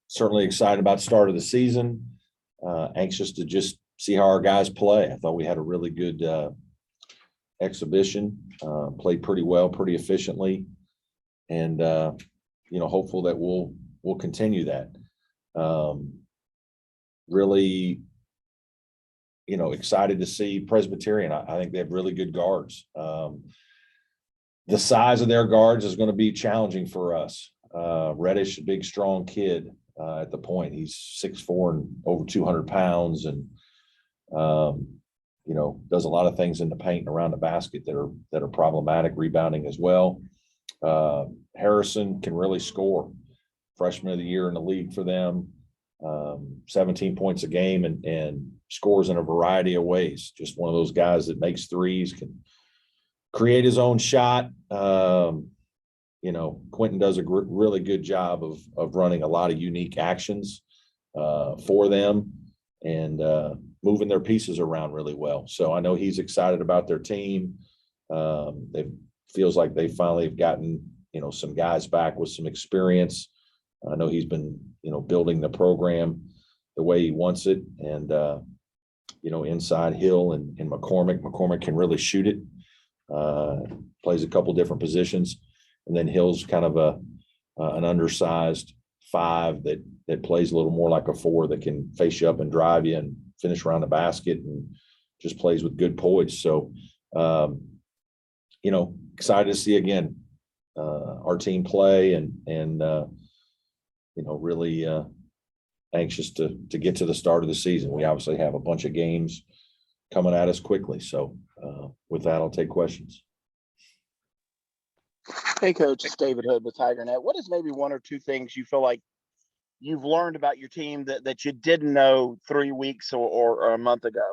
Certainly excited about the start of the season. Anxious to just see how our guys play. I thought we had a really good exhibition, played pretty well, pretty efficiently, and hopeful that we'll continue that. Really, excited to see Presbyterian. I think they have really good guards. The size of their guards is going to be challenging for us. Reddish, a big, strong kid at the point. He's 6'4" and over 200 pounds, and does a lot of things in the paint and around the basket that are problematic, rebounding as well. Harrison can really score. Freshman of the year in the league for them, 17 points a game and scores in a variety of ways. Just one of those guys that makes threes, can create his own shot. Quentin does a really good job of running a lot of unique actions for them and moving their pieces around really well. So I know he's excited about their team. It feels like they finally have gotten, some guys back with some experience. I know he's been, building the program the way he wants it. And, inside Hill and McCormick. McCormick can really shoot it. Plays a couple different positions. And then Hill's kind of an undersized 5 that plays a little more like a 4 that can face you up and drive you and finish around the basket and just plays with good poise. So, excited to see again our team play and really anxious to get to the start of the season. We obviously have a bunch of games coming at us quickly. So with that, I'll take questions. Hey, Coach, it's David Hood with TigerNet. What is maybe 1 or 2 things you feel like you've learned about your team that you didn't know 3 weeks or a month ago?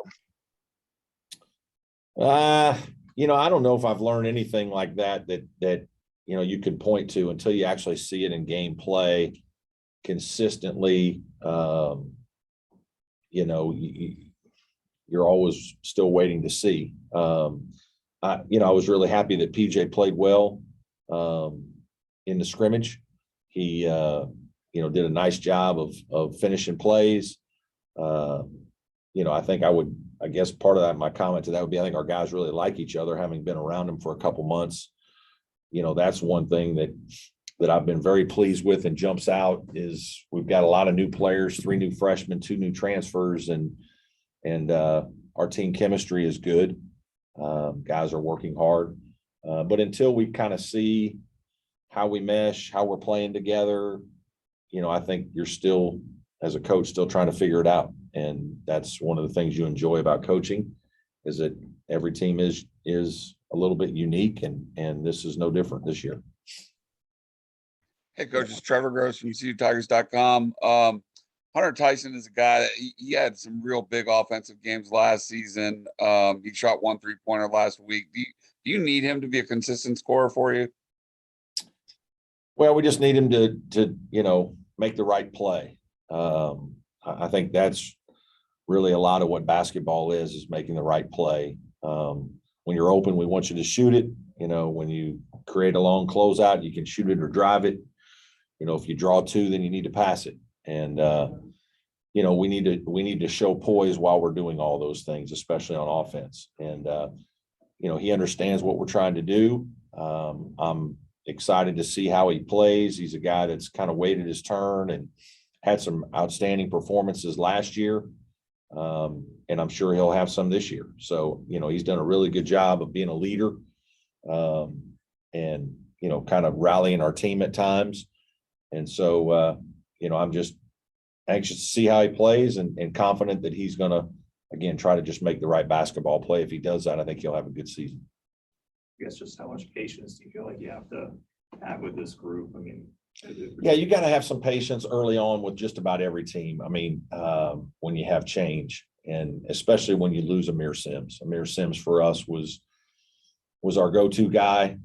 I don't know if I've learned anything like that you could point to until you actually see it in game play consistently. You're always still waiting to see. I was really happy that PJ played well in the scrimmage. He, did a nice job of finishing plays. I guess part of that, my comment to that would be, I think our guys really like each other, having been around them for a couple months. That's one thing that I've been very pleased with and jumps out is we've got a lot of new players, 3 new freshmen, 2 new transfers, and our team chemistry is good. Guys are working hard. But until we kind of see how we mesh, how we're playing together, I think you're still, as a coach, still trying to figure it out. And that's one of the things you enjoy about coaching, is that every team is a little bit unique, and this is no different this year. Hey, Coach, it's Trevor Gross from CUtigers.com. Hunter Tyson is a guy that he had some real big offensive games last season. He shot 1 3-pointer last week. Do you need him to be a consistent scorer for you? Well, we just need him to make the right play. I think that's really a lot of what basketball is making the right play. When you're open, we want you to shoot it. When you create a long closeout, you can shoot it or drive it. If you draw 2, then you need to pass it. And, we need to show poise while we're doing all those things, especially on offense. And, he understands what we're trying to do. I'm excited to see how he plays. He's a guy that's kind of waited his turn and had some outstanding performances last year. And I'm sure he'll have some this year. So, he's done a really good job of being a leader and, kind of rallying our team at times. And so, I'm just anxious to see how he plays and confident that he's going to, again, try to just make the right basketball play. If he does that, I think he'll have a good season. I guess just how much patience do you feel like you have to have with this group? I mean, yeah, you got to have some patience early on with just about every team. I mean, when you have change, and especially when you lose Aamir Simms. Aamir Simms for us was our go-to guy.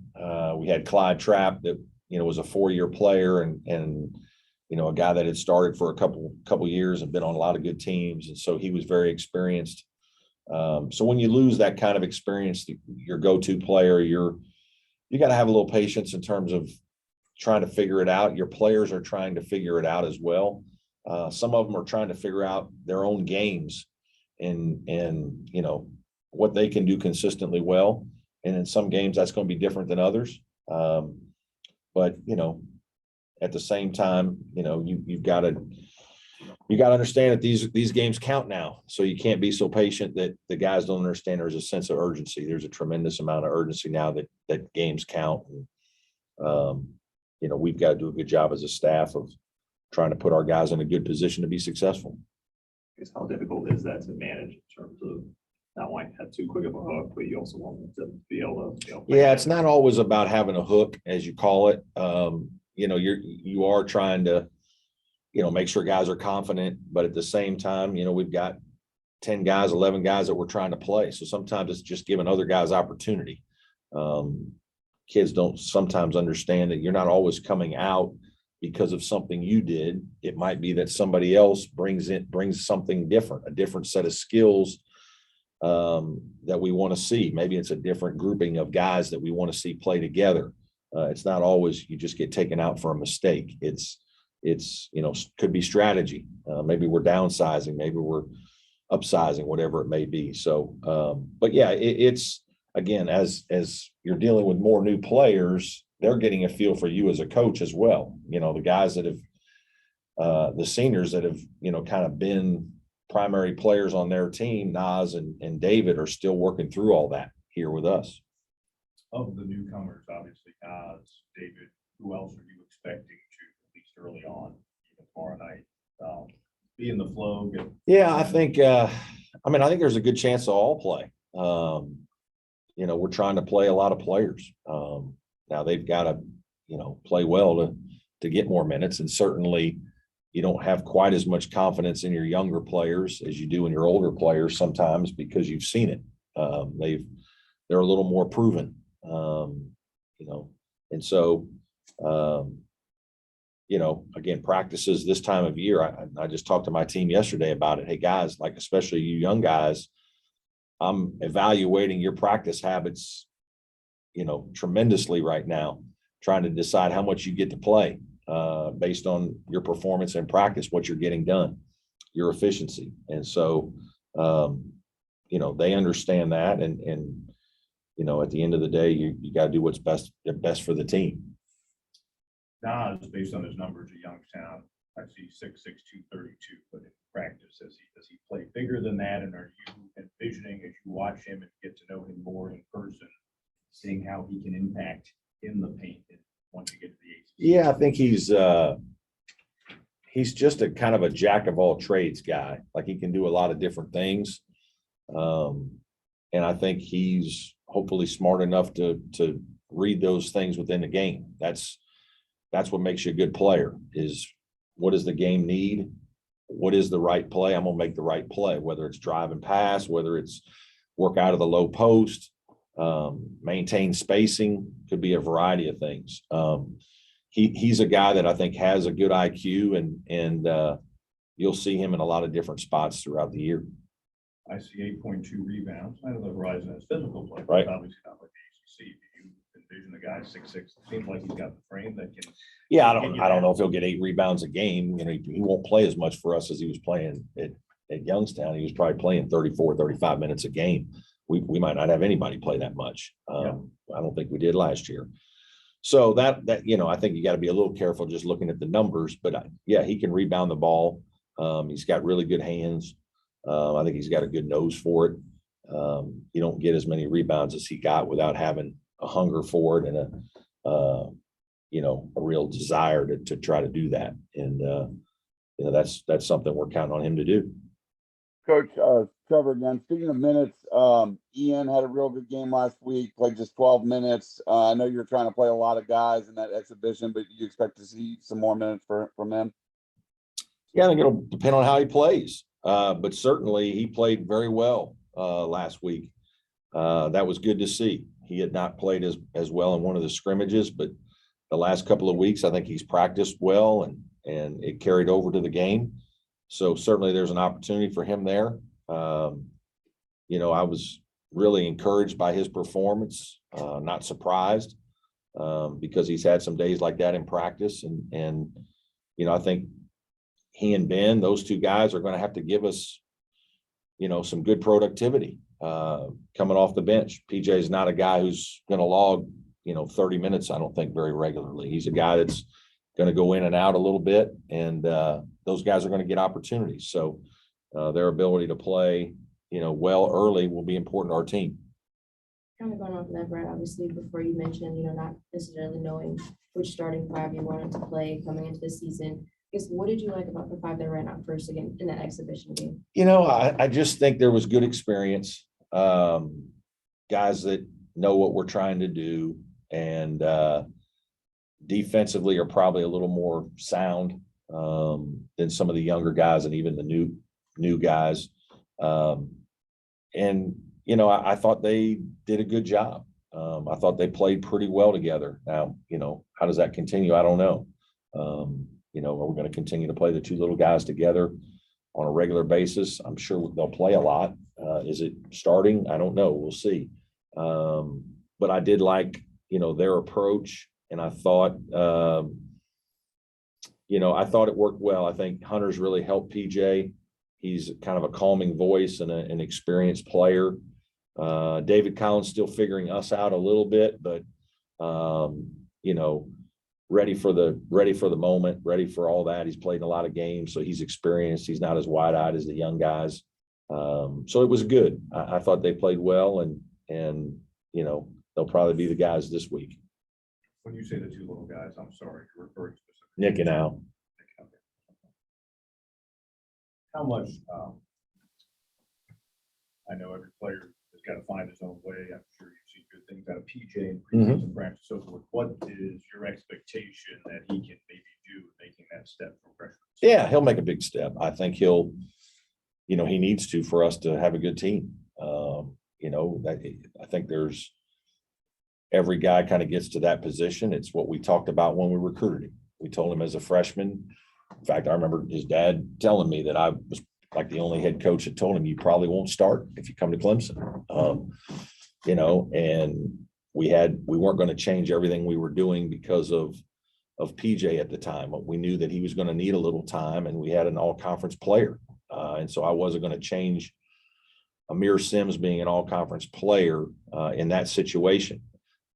We had Clyde Trapp that, was a 4-year player and a guy that had started for a couple years and been on a lot of good teams. And so he was very experienced. So when you lose that kind of experience, your go-to player, you got to have a little patience in terms of, trying to figure it out. Your players are trying to figure it out as well. Some of them are trying to figure out their own games and you know, what they can do consistently well. And in some games that's going to be different than others. But, you know, at the same time, you know, you've got to understand that these games count now. So you can't be so patient that the guys don't understand there's a sense of urgency. There's a tremendous amount of urgency now that games count. And, you know, we've got to do a good job as a staff of trying to put our guys in a good position to be successful. How difficult is that to manage in terms of not wanting to have too quick of a hook, but you also want them to be able to, Yeah, it's not always about having a hook, as you call it. You know, you are trying to, you know, make sure guys are confident, but at the same time, you know, we've got 10 guys, 11 guys that we're trying to play. So sometimes it's just giving other guys opportunity. Kids don't sometimes understand that you're not always coming out because of something you did. It might be that somebody else brings something different, a different set of skills that we want to see. Maybe it's a different grouping of guys that we want to see play together. It's not always you just get taken out for a mistake. It's, you know, could be strategy. Maybe we're downsizing, maybe we're upsizing, whatever it may be. So, but yeah, it's again, as you're dealing with more new players, they're getting a feel for you as a coach as well. You know, the guys that have, the seniors that have, you know, kind of been primary players on their team, Naz and David are still working through all that here with us. Of the newcomers, obviously, Naz, David, who else are you expecting to, at least early on, even tomorrow night, be in the flow? Yeah, I think, I think there's a good chance they'll all play. You know, we're trying to play a lot of players. Now they've got to, you know, play well to get more minutes. And certainly you don't have quite as much confidence in your younger players as you do in your older players sometimes because you've seen it. They're a little more proven, you know, and so, you know, again, practices this time of year. I just talked to my team yesterday about it. Hey guys, like, especially you young guys, I'm evaluating your practice habits, you know, tremendously right now, trying to decide how much you get to play based on your performance in practice, what you're getting done, your efficiency. And so, you know, they understand that. And, you know, at the end of the day, you got to do what's best for the team. Naz, based on his numbers at Youngstown, I see 6'6", 232, but in practice, does he play bigger than that? And are you envisioning, as you watch him and get to know him more in person, seeing how he can impact in the paint once you get to the ACC? Yeah, I think he's just a kind of a jack of all trades guy. Like he can do a lot of different things. And I think he's hopefully smart enough to read those things within the game. That's what makes you a good player is what does the game need? What is the right play? I'm going to make the right play, whether it's drive and pass, whether it's work out of the low post, maintain spacing, could be a variety of things. He's a guy that I think has a good IQ and you'll see him in a lot of different spots throughout the year. I see 8.2 rebounds. I know the Horizon has physical play, right? Obviously not like the ACC. Do you envision the guy 6'6"? It seems like he's got the frame that can. Yeah, I don't know if he'll get 8 rebounds a game. You know, he won't play as much for us as he was playing at Youngstown. He was probably playing 34, 35 minutes a game. We might not have anybody play that much. I don't think we did last year. So that you know, I think you got to be a little careful just looking at the numbers. But yeah, he can rebound the ball. He's got really good hands. I think he's got a good nose for it. You don't get as many rebounds as he got without having a hunger for it and you know, a real desire to try to do that. And you know, that's something we're counting on him to do. Coach, Trevor again, speaking of minutes, Ian had a real good game last week, played just 12 minutes. I know you're trying to play a lot of guys in that exhibition, but you expect to see some more minutes from him? Yeah, I think it'll depend on how he plays. But certainly he played very well last week. That was good to see. He had not played as well in one of the scrimmages, but the last couple of weeks, I think he's practiced well and it carried over to the game. So certainly there's an opportunity for him there. You know, I was really encouraged by his performance, not surprised. because he's had some days like that in practice. And, you know, I think he and Ben, those two guys are going to have to give us, you know, some good productivity coming off the bench. PJ is not a guy who's going to log, you know, 30 minutes, I don't think, very regularly. He's a guy that's going to go in and out a little bit, and those guys are going to get opportunities. So their ability to play, you know, well early will be important to our team. Kind of going off of that, Brad, obviously, before you mentioned, you know, not necessarily knowing which starting five you wanted to play coming into the season. I guess, what did you like about the five that ran out first again in that exhibition game? You know, I just think there was good experience, guys that know what we're trying to do, and defensively are probably a little more sound than some of the younger guys and even the new guys. And, you know, I thought they did a good job. I thought they played pretty well together. Now, you know, how does that continue? I don't know. You know, are we going to continue to play the two little guys together on a regular basis? I'm sure they'll play a lot. Is it starting? I don't know. We'll see. But I did like, you know, their approach, and I thought, you know, I thought it worked well. I think Hunter's really helped PJ. He's kind of a calming voice and an experienced player. David Collins still figuring us out a little bit, but you know, ready for the moment, ready for all that. He's played in a lot of games, so he's experienced. He's not as wide-eyed as the young guys. So it was good. I thought they played well, and you know, they'll probably be the guys this week. When you say the two little guys, I'm sorry, you're referring specifically. Nick and Al. How much, I know every player has got to find his own way. I'm sure you've seen good things out of PJ and preseason practice, so forth. What is your expectation that he can maybe do making that step from freshman? Yeah, he'll make a big step. I think he'll, you know, he needs to for us to have a good team. You know, I think there's every guy kind of gets to that position. It's what we talked about when we recruited him. We told him as a freshman. In fact, I remember his dad telling me that I was like the only head coach that told him you probably won't start if you come to Clemson. You know, and we weren't going to change everything we were doing because of PJ at the time. We knew that he was going to need a little time, and we had an all-conference player. And so I wasn't going to change Aamir Simms being an all-conference player in that situation.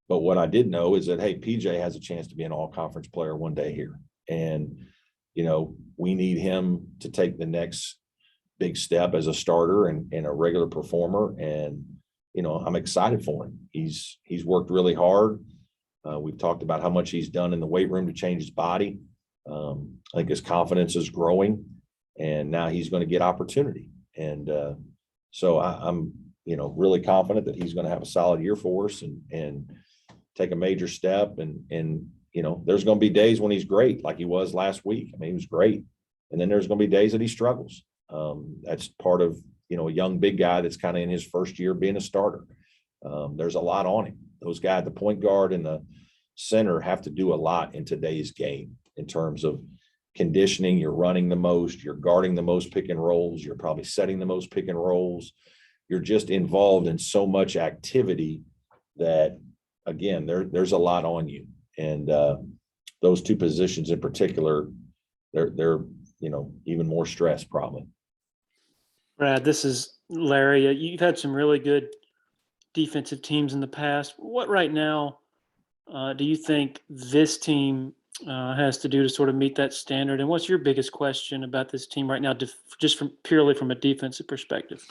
But what I did know is that, hey, PJ has a chance to be an all-conference player one day here. And, you know, we need him to take the next big step as a starter and a regular performer. And, you know, I'm excited for him. He's worked really hard. We've talked about how much he's done in the weight room to change his body. I think his confidence is growing, and now he's going to get opportunity. And so I'm, you know, really confident that he's going to have a solid year for us and take a major step. And, you know, there's going to be days when he's great, like he was last week. I mean, he was great. And then there's going to be days that he struggles. That's part of, you know, a young big guy that's kind of in his first year being a starter. There's a lot on him. Those guys, the point guard and the center, have to do a lot in today's game in terms of conditioning. You're running the most, you're guarding the most pick and rolls, you're probably setting the most pick and rolls. You're just involved in so much activity that, again, there's a lot on you. And those two positions in particular, they're you know, even more stress probably. Brad, this is Larry. You've had some really good defensive teams in the past. What right now do you think this team has to do to sort of meet that standard? And what's your biggest question about this team right now, just purely from a defensive perspective?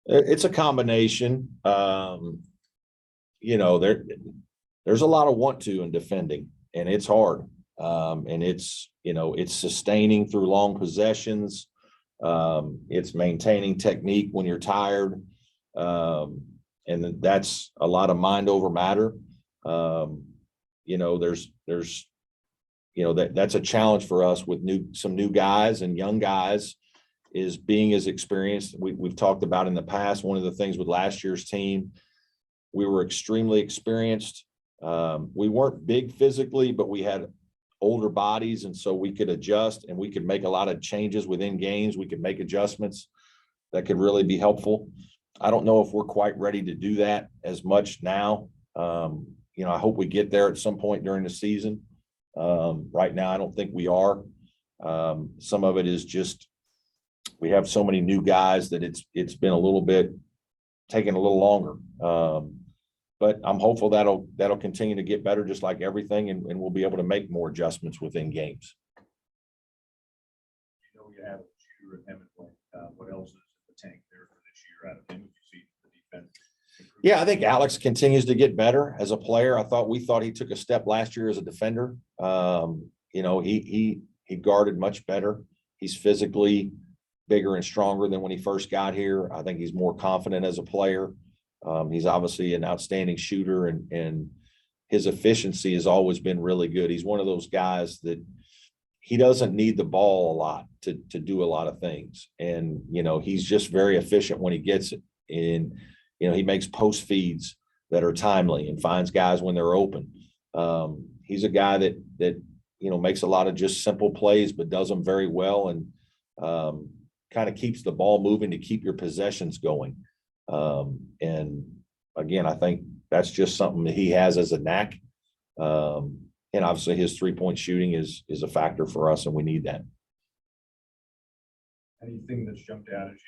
It's a combination. You know, there's a lot of want to in defending, and it's hard. And it's, you know, it's sustaining through long possessions. It's maintaining technique when you're tired. And that's a lot of mind over matter. You know, there's, you know, that's a challenge for us with some new guys and young guys, is being as experienced. We've talked about in the past, one of the things with last year's team, we were extremely experienced. We weren't big physically, but we had older bodies, and so we could adjust and we could make a lot of changes within games. We could make adjustments that could really be helpful. I don't know if we're quite ready to do that as much now. You I hope we get there at some point during the season. Right now, I don't think we are. Some of it is just, we have so many new guys that it's been a little bit taking a little longer. But I'm hopeful that'll continue to get better, just like everything, and we'll be able to make more adjustments within games. You know, you have a shooter at Hemenway. What else is in the tank there for this year out of him? Would you see the defense improve? Yeah, I think Alex continues to get better as a player. We thought he took a step last year as a defender. He guarded much better. He's physically bigger and stronger than when he first got here. I think he's more confident as a player. He's obviously an outstanding shooter, and his efficiency has always been really good. He's one of those guys that he doesn't need the ball a lot to do a lot of things. And, he's just very efficient when he gets it. And, he makes post feeds that are timely and finds guys when they're open. He's a guy that makes a lot of just simple plays, but does them very well, and kind of keeps the ball moving to keep your possessions going. And again, I think that's just something that he has as a knack. And obviously his 3-point shooting is a factor for us, and we need that. Anything that's jumped out as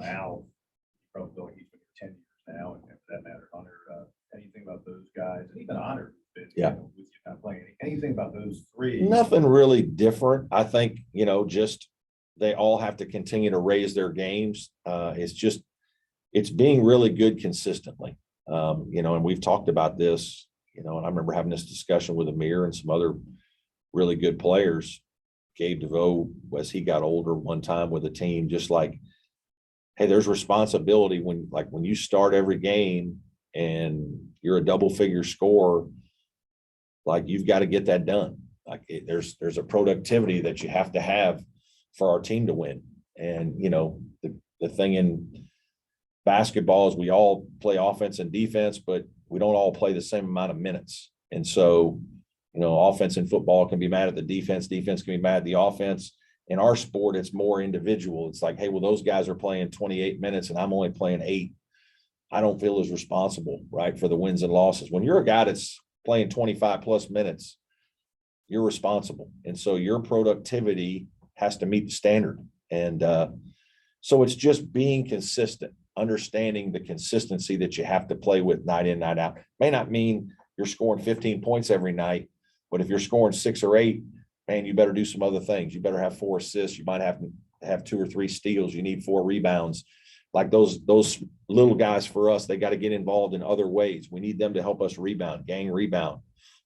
Al, you probably feel like he's been here 10 years now, and for that matter, Hunter, anything about those guys, and even Honor, with you not playing, anything about those three? Nothing really different. I think, just they all have to continue to raise their games. It's being really good consistently. And we've talked about this, and I remember having this discussion with Aamir and some other really good players. Gabe DeVoe, as he got older, one time with a team, just like, hey, there's responsibility when you start every game and you're a double figure scorer, like you've got to get that done. There's a productivity that you have to have for our team to win. And, the thing in basketball is we all play offense and defense, but we don't all play the same amount of minutes. And so, offense in football can be mad at the defense. Defense can be mad at the offense. In our sport, it's more individual. It's like, hey, well, those guys are playing 28 minutes and I'm only playing 8. I don't feel as responsible, right, for the wins and losses. When you're a guy that's playing 25 plus minutes, you're responsible. And so your productivity has to meet the standard. And so it's just being consistent, understanding the consistency that you have to play with night in, night out. May not mean you're scoring 15 points every night, but if you're scoring 6 or 8, man, you better do some other things. You better have 4 assists. You might have 2 or 3 steals. You need 4 rebounds. Like those little guys for us, they got to get involved in other ways. We need them to help us rebound, gang rebound.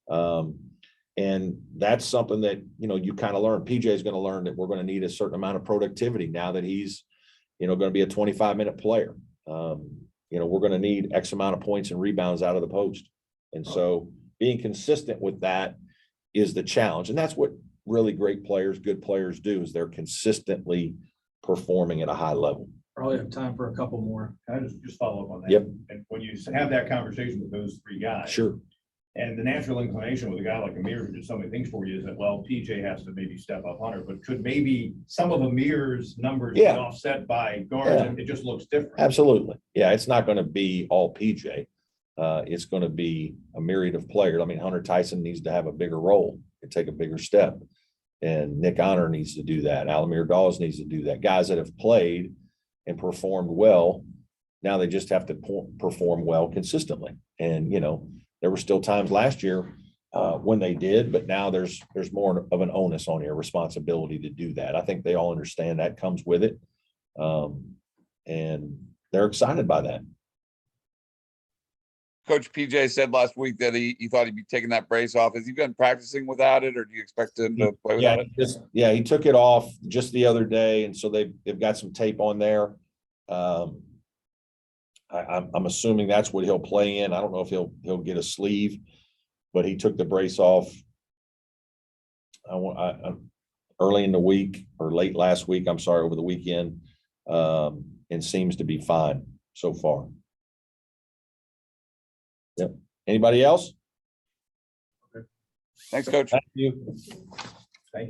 And that's something that, you kind of learn. PJ is going to learn that we're going to need a certain amount of productivity now that he's, going to be a 25-minute player. We're going to need X amount of points and rebounds out of the post. And so being consistent with that is the challenge. And that's what really great players, good players do, is they're consistently performing at a high level. Probably have time for a couple more. Can I just follow up on that? Yep. And when you have that conversation with those 3 guys. Sure. And the natural inclination with a guy like Aamir, who did so many things for you, is that, well, PJ has to maybe step up Hunter, but could maybe some of Amir's numbers be offset by guards, and it just looks different? Absolutely. Yeah, it's not going to be all PJ. It's going to be a myriad of players. I mean, Hunter Tyson needs to have a bigger role and take a bigger step. And Nick Honor needs to do that. Al-Amir Dawes needs to do that. Guys that have played and performed well, now they just have to perform well consistently. And, there were still times last year when they did, but now there's more of an onus on your responsibility to do that. I think they all understand that comes with it. And they're excited by that. Coach PJ said last week that he thought he'd be taking that brace off. Has he been practicing without it, or do you expect him to play without it? He took it off just the other day, and so they've got some tape on there. I'm assuming that's what he'll play in. I don't know if he'll get a sleeve, but he took the brace off early in the week, or late last week, over the weekend, and seems to be fine so far. Yep. Anybody else? Thanks, Coach. Thank you. Thank you.